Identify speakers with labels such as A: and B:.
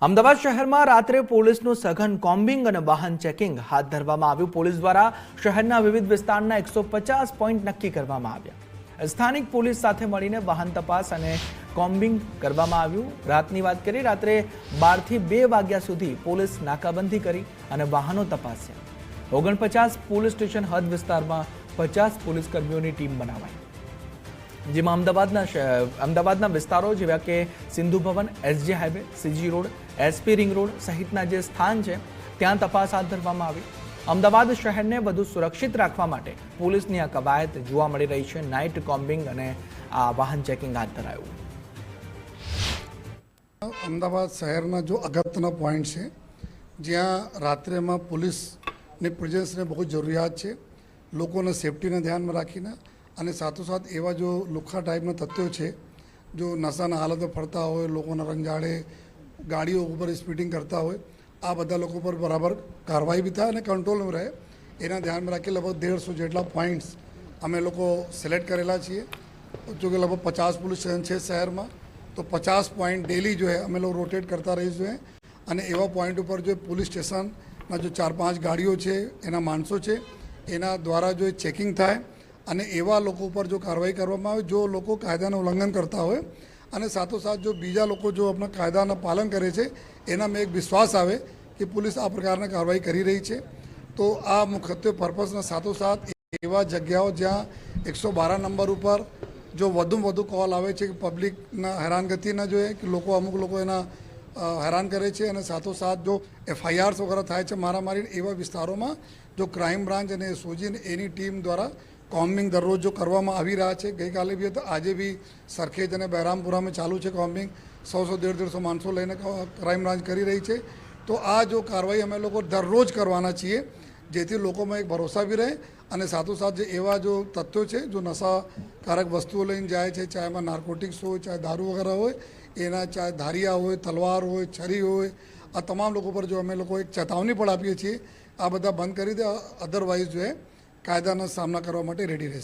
A: અમદાવાદ શહેરમાં રાત્રે પોલીસનું સઘન કોમ્બિંગ અને વાહન ચેકિંગ હાથ ધરવામાં આવ્યું। પોલીસ દ્વારા શહેરના વિવિધ વિસ્તારના 150 પોઈન્ટ નક્કી કરવામાં આવ્યા। સ્થાનિક પોલીસ સાથે મળીને વાહન તપાસ અને કોમ્બિંગ કરવામાં આવ્યું। રાતની વાત કરીએ, રાત્રે 12 થી 2 વાગ્યા સુધી પોલીસ નાકાબંધી કરી અને વાહનો તપાસ્યા। 49 પોલીસ સ્ટેશન હદ વિસ્તારમાં 50 પોલીસ કર્મીઓની ટીમ બનાવાઈ, જેમાં અમદાવાદના વિસ્તારો જેવા કે Sindhu Bhavan, SG highway, CG road, SP ring road સહિતના જે સ્થાન છે ત્યાં તપાસ હાથ ધરવામાં આવી। અમદાવાદ શહેરને વધુ સુરક્ષિત રાખવા માટે પોલીસની આ કવાયત જોવા મળી રહી છે। નાઇટ કોમ્બિંગ અને આ વાહન ચેકિંગ હાથ ધરાયું।
B: અમદાવાદ શહેરના જો અગત્યના પોઈન્ટ છે જ્યાં રાત્રેમાં પોલીસની પ્રેઝન્સને બહુ જરૂરિયાત છે, લોકોને સેફટીને ધ્યાનમાં રાખીને, અને સાથોસાથ એવા જો લુખ્ખા ટાઈપના તત્વો છે જો નશાના હાલતમાં ફરતા હોય, લોકોના રંજાડે ગાડીઓ ઉપર સ્પીડિંગ કરતા હોય, આ બધા લોકો પર બરાબર કાર્યવાહી બી થાય અને કંટ્રોલમાં રહે, એના ધ્યાનમાં રાખી લગભગ 150 જેટલા પોઈન્ટ્સ અમે લોકો સિલેક્ટ કરેલા છીએ। જો કે લગભગ 50 પોલીસ સ્ટેશન છે શહેરમાં, તો 50 પોઈન્ટ ડેલી જો અમે લોકો રોટેટ કરતા રહીશું। અને એવા પોઈન્ટ ઉપર જો પોલીસ સ્ટેશનના જો 4-5 ગાડીઓ છે, એના માણસો છે, એના દ્વારા જો ચેકિંગ થાય અને એવા લોકો ઉપર જો કાર્યવાહી કરવામાં આવે જો લોકો કાયદાનું ઉલ્લંઘન કરતા હોય, અને સાથોસાથ જો બીજા લોકો જો આપણા કાયદાના પાલન કરે છે એનામાં એક વિશ્વાસ આવે કે પોલીસ આ પ્રકારના કાર્યવાહી કરી રહી છે। તો આ મુખ્યત્વે પર્પઝના સાથોસાથ એવા જગ્યાઓ જ્યાં 112 નંબર ઉપર જો વધુમાં વધુ કોલ આવે છે કે પબ્લિકના હેરાનગતિ ન જોઈએ, કે લોકો અમુક લોકો એના હેરાન કરે છે, અને સાથોસાથ જો FIRs વગેરે થાય છે મારામારી, એવા વિસ્તારોમાં જો ક્રાઇમ બ્રાન્ચ અને સોજી એની ટીમ દ્વારા કોમ્બિંગ દરરોજ જો કરવામાં આવી રહ્યા છે। ગઈકાલે બી તો આજે બી સરખેજ અને બહેરામપુરામાં ચાલુ છે કોમ્બિંગ, 100-150 માણસો લઈને ક્રાઇમ બ્રાન્ચ કરી રહી છે। તો આ જો કાર્યવાહી અમે લોકો દરરોજ કરવાના છીએ, જેથી લોકોમાં એક ભરોસા બી રહે, અને સાથોસાથ જે એવા જો તત્વો છે જો નશાકારક વસ્તુઓ લઈને જાય છે, ચાહે એમાં નાર્કોટિક્સ હોય, ચાહે દારૂ વગેરે હોય, એના ચાહે ધારિયા હોય, તલવાર હોય, છરી હોય, આ તમામ લોકો પર જો અમે લોકો એક ચેતવણી પણ આપીએ છીએ, આ બધા બંધ કરી દે, અધરવાઇઝ જો કાયદાના સામના કરવા માટે રેડી રહેશે।